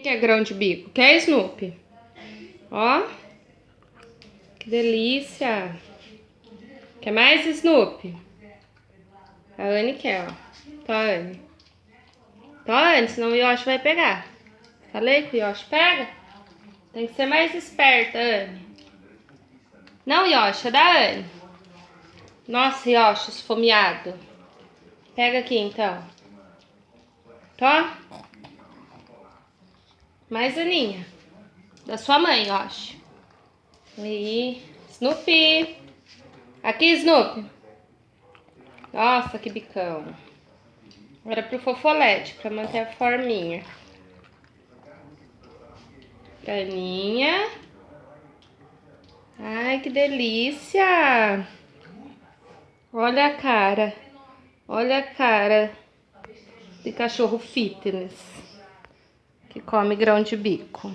Que é grão de bico? Quer, Snoopy? Ó. Que delícia. Quer mais, Snoopy? A Anne quer, ó. Tá, Anne. Tá, Anne, senão o Yoshi vai pegar. Falei que o Yoshi pega? Tem que ser mais esperta, Anne. Não, Yoshi, é da Anne. Nossa, Yoshi, esfomeado. Pega aqui, então. Tá? Mais, Aninha. Da sua mãe, Yoshi. Aí. Snoopy. Aqui, Snoopy. Nossa, que bicão. Agora pro Fofolete, pra manter a forminha. Aninha. Ai, que delícia. Olha a cara. Olha a cara de cachorro fitness que come grão de bico.